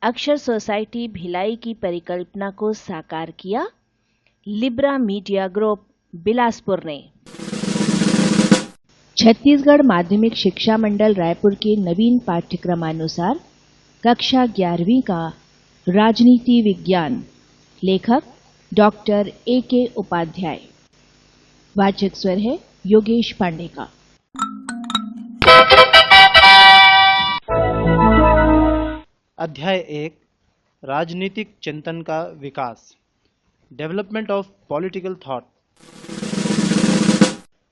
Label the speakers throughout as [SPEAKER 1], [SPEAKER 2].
[SPEAKER 1] अक्षर सोसाइटी भिलाई की परिकल्पना को साकार किया लिब्रा मीडिया ग्रुप बिलासपुर ने। छत्तीसगढ़ माध्यमिक शिक्षा मंडल रायपुर के नवीन पाठ्यक्रमानुसार कक्षा 11वीं का राजनीति विज्ञान, लेखक डॉक्टर A.K. उपाध्याय। वाचक स्वर है योगेश पांडे का।
[SPEAKER 2] अध्याय 1, राजनीतिक चिंतन का विकास, डेवलपमेंट ऑफ पॉलिटिकल थॉट।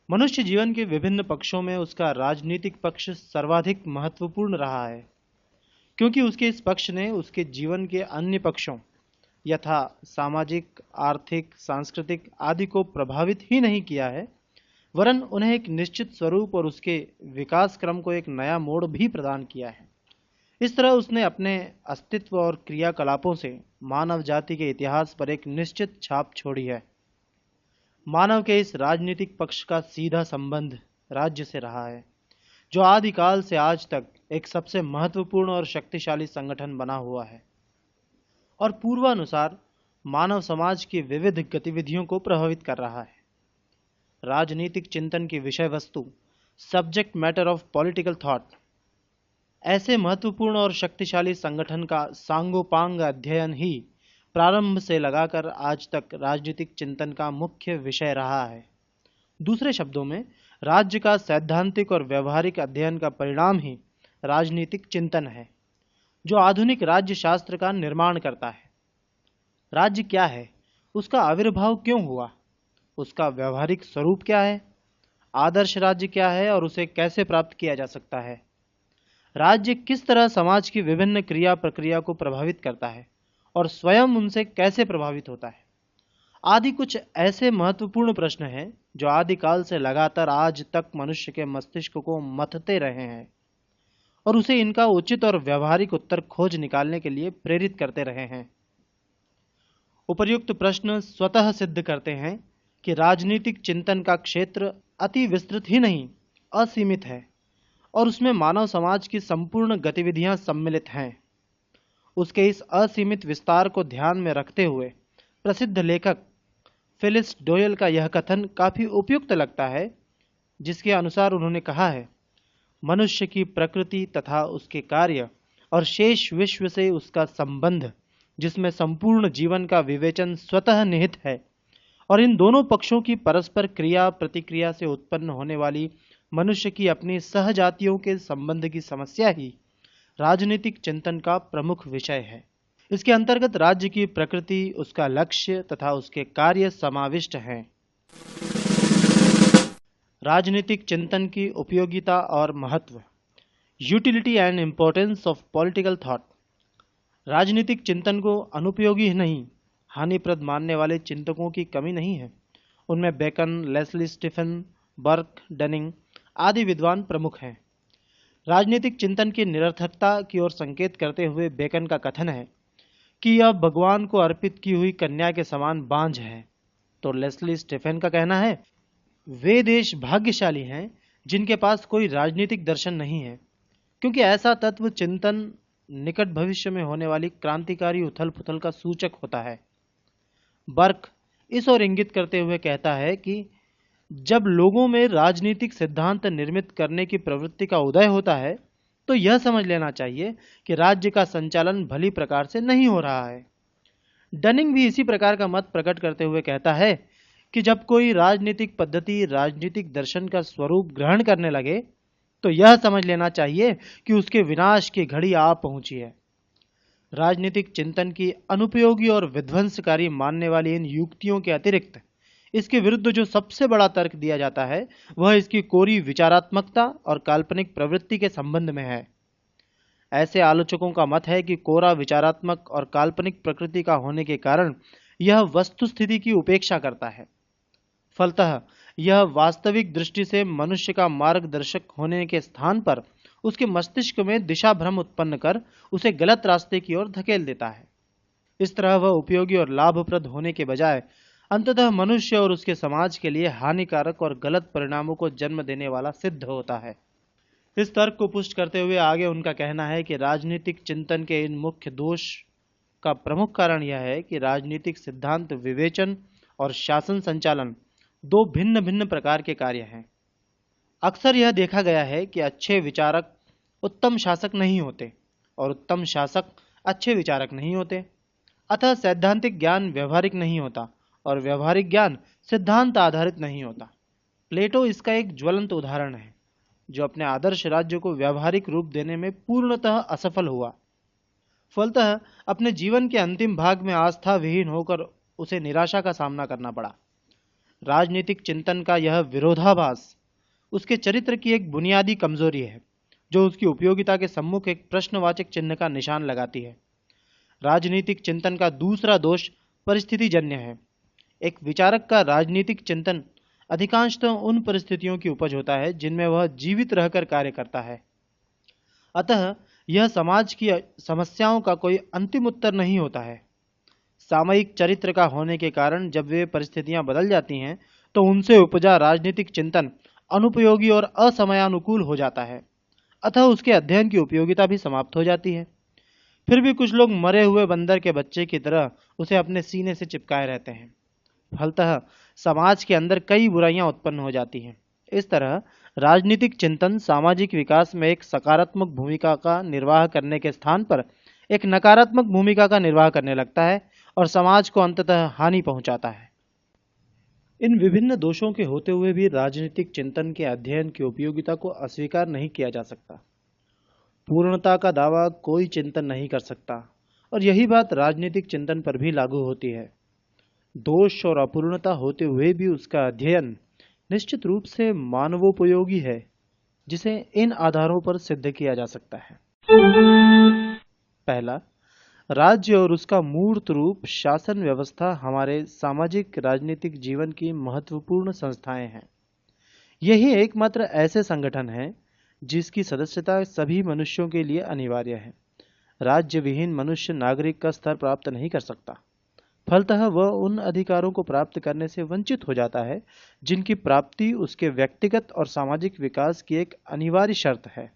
[SPEAKER 2] मनुष्य जीवन के विभिन्न पक्षों में उसका राजनीतिक पक्ष सर्वाधिक महत्वपूर्ण रहा है, क्योंकि उसके इस पक्ष ने उसके जीवन के अन्य पक्षों यथा सामाजिक, आर्थिक, सांस्कृतिक आदि को प्रभावित ही नहीं किया है, वरन उन्हें एक निश्चित स्वरूप और उसके विकास क्रम को एक नया मोड़ भी प्रदान किया है। इस तरह उसने अपने अस्तित्व और क्रियाकलापों से मानव जाति के इतिहास पर एक निश्चित छाप छोड़ी है। मानव के इस राजनीतिक पक्ष का सीधा संबंध राज्य से रहा है, जो आदिकाल से आज तक एक सबसे महत्वपूर्ण और शक्तिशाली संगठन बना हुआ है और पूर्वानुसार मानव समाज की विविध गतिविधियों को प्रभावित कर रहा है। राजनीतिक चिंतन की विषय वस्तु, subject matter of political thought, ऐसे महत्वपूर्ण और शक्तिशाली संगठन का सांगोपांग अध्ययन ही प्रारंभ से लगाकर आज तक राजनीतिक चिंतन का मुख्य विषय रहा है। दूसरे शब्दों में, राज्य का सैद्धांतिक और व्यवहारिक अध्ययन का परिणाम ही राजनीतिक चिंतन है, जो आधुनिक राज्य शास्त्र का निर्माण करता है। राज्य क्या है, उसका आविर्भाव क्यों हुआ, उसका व्यवहारिक स्वरूप क्या है, आदर्श राज्य क्या है और उसे कैसे प्राप्त किया जा सकता है, राज्य किस तरह समाज की विभिन्न क्रिया प्रक्रिया को प्रभावित करता है और स्वयं उनसे कैसे प्रभावित होता है, आदि कुछ ऐसे महत्वपूर्ण प्रश्न हैं जो आदिकाल से लगातार आज तक मनुष्य के मस्तिष्क को मथते रहे हैं और उसे इनका उचित और व्यवहारिक उत्तर खोज निकालने के लिए प्रेरित करते रहे हैं। उपर्युक्त प्रश्न स्वतः सिद्ध करते हैं कि राजनीतिक चिंतन का क्षेत्र अति विस्तृत ही नहीं, असीमित है और उसमें मानव समाज की संपूर्ण गतिविधियां सम्मिलित हैं। उसके इस असीमित विस्तार को ध्यान में रखते हुए प्रसिद्ध लेखक फिलिस डोयल का यह कथन काफी उपयुक्त लगता है, जिसके अनुसार उन्होंने कहा है, मनुष्य की प्रकृति तथा उसके कार्य और शेष विश्व से उसका संबंध, जिसमें संपूर्ण जीवन का विवेचन स्वतः निहित है, और इन दोनों पक्षों की परस्पर क्रिया प्रतिक्रिया से उत्पन्न होने वाली मनुष्य की अपनी सहजातियों के संबंध की समस्या ही राजनीतिक चिंतन का प्रमुख विषय है। इसके अंतर्गत राज्य की प्रकृति, उसका लक्ष्य तथा उसके कार्य समाविष्ट हैं। राजनीतिक चिंतन की उपयोगिता और महत्व, utility and importance of political thought. राजनीतिक चिंतन को अनुपयोगी ही नहीं, हानिप्रद मानने वाले चिंतकों की कमी नहीं है। उनमें Bacon, Leslie Stephen, Burke, Dunning आदि विद्वान प्रमुख हैं। राजनीतिक चिंतन की निरर्थकता की ओर संकेत करते हुए बेकन का कथन है कि यह भगवान को अर्पित की हुई कन्या के समान बांझ है, तो लेस्ली स्टीफन का कहना है, वे देश भाग्यशाली हैं जिनके पास कोई राजनीतिक दर्शन नहीं है, क्योंकि ऐसा तत्व चिंतन निकट भविष्य में होने वाली क्रांतिकारी उथल पुथल का सूचक होता है। बर्क इस ओर इंगित करते हुए कहता है कि जब लोगों में राजनीतिक सिद्धांत निर्मित करने की प्रवृत्ति का उदय होता है, तो यह समझ लेना चाहिए कि राज्य का संचालन भली प्रकार से नहीं हो रहा है। डनिंग भी इसी प्रकार का मत प्रकट करते हुए कहता है कि जब कोई राजनीतिक पद्धति राजनीतिक दर्शन का स्वरूप ग्रहण करने लगे, तो यह समझ लेना चाहिए कि उसके विनाश की घड़ी आ पहुंची है। राजनीतिक चिंतन की अनुपयोगी और विध्वंसकारी मानने वाली इन युक्तियों के अतिरिक्त इसके विरुद्ध जो सबसे बड़ा तर्क दिया जाता है, वह इसकी कोरी विचारात्मकता और काल्पनिक प्रवृत्ति के संबंध में है। ऐसे आलोचकों का मत है कि कोरा विचारात्मक और काल्पनिक प्रकृति का होने के कारण यह वस्तुस्थिति की उपेक्षा करता है। फलतः यह वास्तविक दृष्टि से मनुष्य का मार्गदर्शक होने के स्थान पर उसके मस्तिष्क में दिशा भ्रम उत्पन्न कर उसे गलत रास्ते की ओर धकेल देता है। इस तरह वह उपयोगी और लाभप्रद होने के बजाय अंततः मनुष्य और उसके समाज के लिए हानिकारक और गलत परिणामों को जन्म देने वाला सिद्ध होता है। इस तर्क को पुष्ट करते हुए आगे उनका कहना है कि राजनीतिक चिंतन के इन मुख्य दोष का प्रमुख कारण यह है कि राजनीतिक सिद्धांत विवेचन और शासन संचालन दो भिन्न भिन्न प्रकार के कार्य हैं। अक्सर यह देखा गया है कि अच्छे विचारक उत्तम शासक नहीं होते और उत्तम शासक अच्छे विचारक नहीं होते। अतः सैद्धांतिक ज्ञान व्यवहारिक नहीं होता और व्यवहारिक ज्ञान सिद्धांत आधारित नहीं होता। प्लेटो इसका एक ज्वलंत उदाहरण है, जो अपने आदर्श राज्य को व्यवहारिक रूप देने में पूर्णतः असफल हुआ। फलतः अपने जीवन के अंतिम भाग में आस्था विहीन होकर उसे निराशा का सामना करना पड़ा। राजनीतिक चिंतन का यह विरोधाभास उसके चरित्र की एक बुनियादी कमजोरी है, जो उसकी उपयोगिता के सम्मुख एक प्रश्नवाचक चिन्ह का निशान लगाती है। राजनीतिक चिंतन का दूसरा दोष परिस्थितिजन्य है। एक विचारक का राजनीतिक चिंतन अधिकांशतः उन परिस्थितियों की उपज होता है जिनमें वह जीवित रहकर कार्य करता है। अतः यह समाज की समस्याओं का कोई अंतिम उत्तर नहीं होता है। सामयिक चरित्र का होने के कारण जब वे परिस्थितियां बदल जाती हैं तो उनसे उपजा राजनीतिक चिंतन अनुपयोगी और असमयानुकूल हो जाता है। अतः उसके अध्ययन की उपयोगिता भी समाप्त हो जाती है। फिर भी कुछ लोग मरे हुए बंदर के बच्चे की तरह उसे अपने सीने से चिपकाए रहते हैं। फलतः समाज के अंदर कई बुराइयां उत्पन्न हो जाती हैं। इस तरह राजनीतिक चिंतन सामाजिक विकास में एक सकारात्मक भूमिका का निर्वाह करने के स्थान पर एक नकारात्मक भूमिका का निर्वाह करने लगता है और समाज को अंततः हानि पहुंचाता है। इन विभिन्न दोषों के होते हुए भी राजनीतिक चिंतन के अध्ययन की उपयोगिता को अस्वीकार नहीं किया जा सकता। पूर्णता का दावा कोई चिंतन नहीं कर सकता और यही बात राजनीतिक चिंतन पर भी लागू होती है। दोष और अपूर्णता होते हुए भी उसका अध्ययन निश्चित रूप से मानवोपयोगी है, जिसे इन आधारों पर सिद्ध किया जा सकता है। पहला, राज्य और उसका मूर्त रूप शासन व्यवस्था हमारे सामाजिक राजनीतिक जीवन की महत्वपूर्ण संस्थाएं हैं। यही एकमात्र ऐसे संगठन हैं जिसकी सदस्यता सभी मनुष्यों के लिए अनिवार्य है। राज्य विहीन मनुष्य नागरिक का स्तर प्राप्त नहीं कर सकता। फलतः वह उन अधिकारों को प्राप्त करने से वंचित हो जाता है जिनकी प्राप्ति उसके व्यक्तिगत और सामाजिक विकास की एक अनिवार्य शर्त है।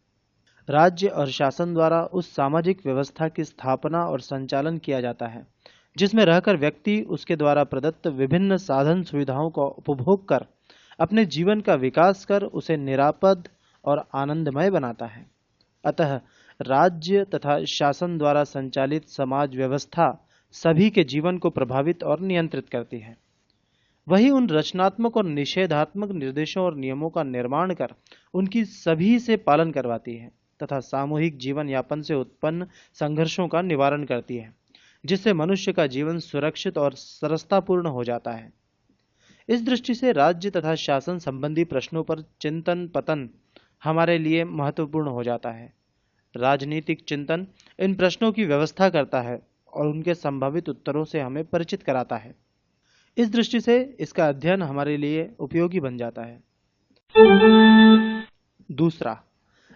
[SPEAKER 2] राज्य और शासन द्वारा उस सामाजिक व्यवस्था की स्थापना और संचालन किया जाता है जिसमें रहकर व्यक्ति उसके द्वारा प्रदत्त विभिन्न साधन सुविधाओं का उपभोग कर अपने जीवन का विकास कर उसे निरापद और आनंदमय बनाता है। अतः राज्य तथा शासन द्वारा संचालित समाज व्यवस्था सभी के जीवन को प्रभावित और नियंत्रित करती है। वही उन रचनात्मक और निषेधात्मक निर्देशों और नियमों का निर्माण कर उनकी सभी से पालन करवाती है तथा सामूहिक जीवन यापन से उत्पन्न संघर्षों का निवारण करती है, जिससे मनुष्य का जीवन सुरक्षित और सरसतापूर्ण हो जाता है। इस दृष्टि से राज्य तथा शासन संबंधी प्रश्नों पर चिंतन पतन हमारे लिए महत्वपूर्ण हो जाता है। राजनीतिक चिंतन इन प्रश्नों की व्यवस्था करता है और उनके संभावित उत्तरों से हमें परिचित कराता है। इस दृष्टि से इसका अध्ययन हमारे लिए उपयोगी बन जाता है। दूसरा,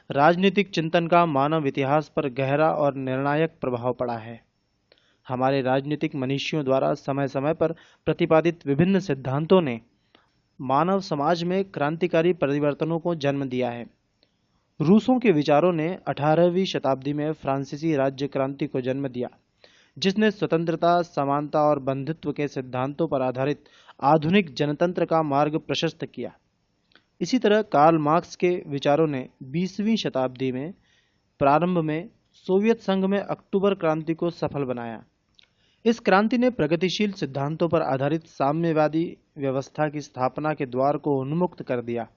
[SPEAKER 2] राजनीतिक चिंतन का मानव इतिहास पर गहरा और निर्णायक प्रभाव पड़ा है। हमारे राजनीतिक मनीषियों द्वारा समय समय पर प्रतिपादित विभिन्न सिद्धांतों ने मानव समाज में क्रांतिकारी परिवर्तनों को जन्म दिया है। रूसों के विचारों ने 18वीं शताब्दी में फ्रांसीसी राज्य क्रांति को जन्म दिया, जिसने स्वतंत्रता, समानता और बंधुत्व के सिद्धांतों पर आधारित आधुनिक जनतंत्र का मार्ग प्रशस्त किया। इसी तरह कार्ल मार्क्स के विचारों ने 20वीं शताब्दी में प्रारंभ में सोवियत संघ में अक्टूबर क्रांति को सफल बनाया। इस क्रांति ने प्रगतिशील सिद्धांतों पर आधारित साम्यवादी व्यवस्था की स्थापना के द्वार को उन्मुक्त कर दिया।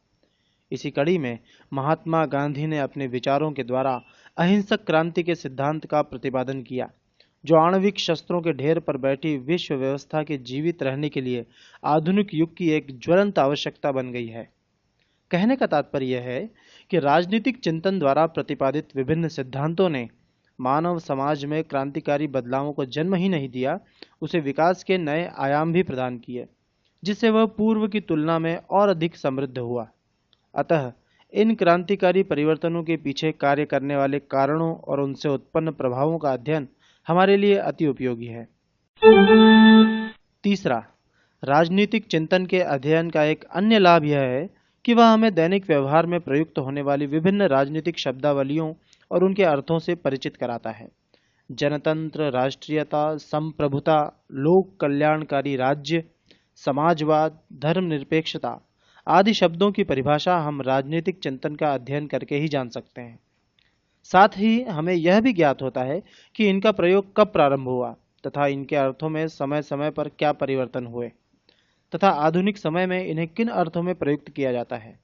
[SPEAKER 2] इसी कड़ी में महात्मा गांधी ने अपने विचारों के द्वारा अहिंसक क्रांति के सिद्धांत का प्रतिपादन किया, जो आणविक शस्त्रों के ढेर पर बैठी विश्व व्यवस्था के जीवित रहने के लिए आधुनिक युग की एक ज्वलंत आवश्यकता बन गई है। कहने का तात्पर्य यह है कि राजनीतिक चिंतन द्वारा प्रतिपादित विभिन्न सिद्धांतों ने मानव समाज में क्रांतिकारी बदलावों को जन्म ही नहीं दिया, उसे विकास के नए आयाम भी प्रदान किए, जिससे वह पूर्व की तुलना में और अधिक समृद्ध हुआ। अतः इन क्रांतिकारी परिवर्तनों के पीछे कार्य करने वाले कारणों और उनसे उत्पन्न प्रभावों का अध्ययन हमारे लिए अति उपयोगी है। तीसरा, राजनीतिक चिंतन के अध्ययन का एक अन्य लाभ यह है कि वह हमें दैनिक व्यवहार में प्रयुक्त होने वाली विभिन्न राजनीतिक शब्दावलियों और उनके अर्थों से परिचित कराता है। जनतंत्र, राष्ट्रीयता, संप्रभुता, लोक कल्याणकारी राज्य, समाजवाद, धर्मनिरपेक्षता आदि शब्दों की परिभाषा हम राजनीतिक चिंतन का अध्ययन करके ही जान सकते हैं। साथ ही हमें यह भी ज्ञात होता है कि इनका प्रयोग कब प्रारंभ हुआ तथा इनके अर्थों में समय समय पर क्या परिवर्तन हुए तथा आधुनिक समय में इन्हें किन अर्थों में प्रयुक्त किया जाता है।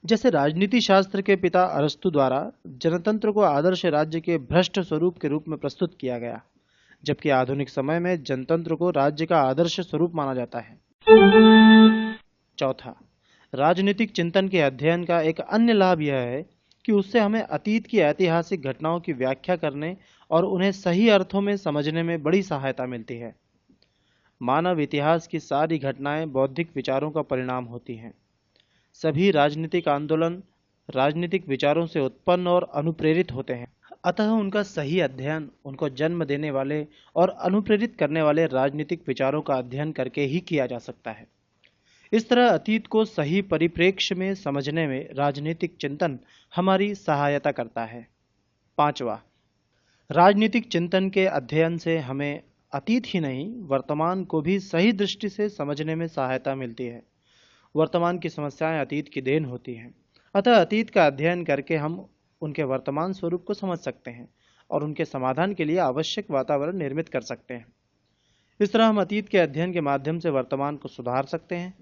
[SPEAKER 2] जैसे राजनीति शास्त्र के पिता अरस्तु द्वारा जनतंत्र को आदर्श राज्य के भ्रष्ट स्वरूप के रूप में प्रस्तुत किया गया, जबकि आधुनिक समय में जनतंत्र को राज्य का आदर्श स्वरूप माना जाता है। चौथा, राजनीतिक चिंतन के अध्ययन का एक अन्य लाभ यह है कि उससे हमें अतीत की ऐतिहासिक घटनाओं की व्याख्या करने और उन्हें सही अर्थों में समझने में बड़ी सहायता मिलती है। मानव इतिहास की सारी घटनाएं बौद्धिक विचारों का परिणाम होती हैं। सभी राजनीतिक आंदोलन राजनीतिक विचारों से उत्पन्न और अनुप्रेरित होते हैं। अतः उनका सही अध्ययन उनको जन्म देने वाले और अनुप्रेरित करने वाले राजनीतिक विचारों का अध्ययन करके ही किया जा सकता है। इस तरह अतीत को सही परिप्रेक्ष्य में समझने में राजनीतिक चिंतन हमारी सहायता करता है। पांचवा, राजनीतिक चिंतन के अध्ययन से हमें अतीत ही नहीं वर्तमान को भी सही दृष्टि से समझने में सहायता मिलती है। वर्तमान की समस्याएं अतीत की देन होती हैं, अतः अतीत का अध्ययन करके हम उनके वर्तमान स्वरूप को समझ सकते हैं और उनके समाधान के लिए आवश्यक वातावरण निर्मित कर सकते हैं। इस तरह हम अतीत के अध्ययन के माध्यम से वर्तमान को सुधार सकते हैं,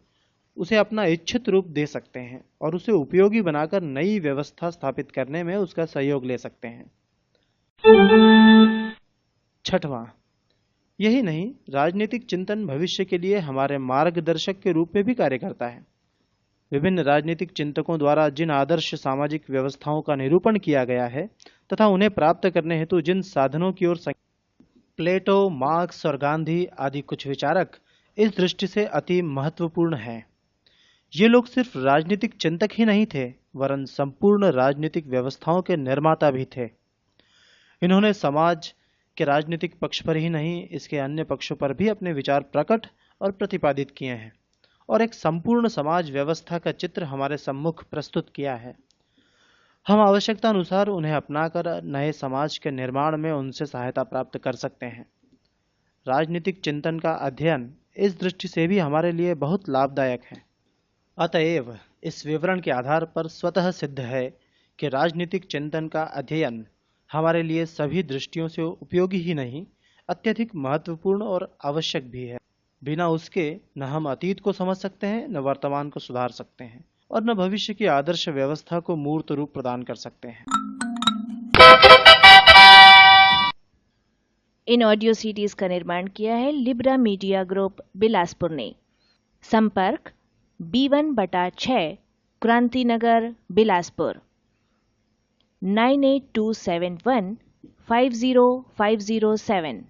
[SPEAKER 2] उसे अपना इच्छित रूप दे सकते हैं और उसे उपयोगी बनाकर नई व्यवस्था स्थापित करने में उसका सहयोग ले सकते हैं। छठवां, यही नहीं, राजनीतिक चिंतन भविष्य के लिए हमारे मार्गदर्शक के रूप में भी कार्य करता है। विभिन्न राजनीतिक चिंतकों द्वारा जिन आदर्श सामाजिक व्यवस्थाओं का निरूपण किया गया है तथा उन्हें प्राप्त करने हेतु जिन साधनों की ओर प्लेटो, मार्क्स और गांधी आदि कुछ विचारक इस दृष्टि से अति महत्वपूर्ण हैं। ये लोग सिर्फ राजनीतिक चिंतक ही नहीं थे, वरन संपूर्ण राजनीतिक व्यवस्थाओं के निर्माता भी थे। इन्होंने समाज के राजनीतिक पक्ष पर ही नहीं, इसके अन्य पक्षों पर भी अपने विचार प्रकट और प्रतिपादित किए हैं और एक संपूर्ण समाज व्यवस्था का चित्र हमारे सम्मुख प्रस्तुत किया है। हम आवश्यकता अनुसार उन्हें अपनाकर नए समाज के निर्माण में उनसे सहायता प्राप्त कर सकते हैं। राजनीतिक चिंतन का अध्ययन इस दृष्टि से भी हमारे लिए बहुत लाभदायक है। अतएव इस विवरण के आधार पर स्वतः सिद्ध है कि राजनीतिक चिंतन का अध्ययन हमारे लिए सभी दृष्टियों से उपयोगी ही नहीं, अत्यधिक महत्वपूर्ण और आवश्यक भी है। बिना उसके न हम अतीत को समझ सकते हैं, न वर्तमान को सुधार सकते हैं और न भविष्य की आदर्श व्यवस्था को मूर्त रूप प्रदान कर सकते हैं।
[SPEAKER 1] इन ऑडियो सीरीज का निर्माण किया है लिब्रा मीडिया ग्रुप बिलासपुर ने। संपर्क B1/6 क्रांति नगर बिलासपुर 9827150507।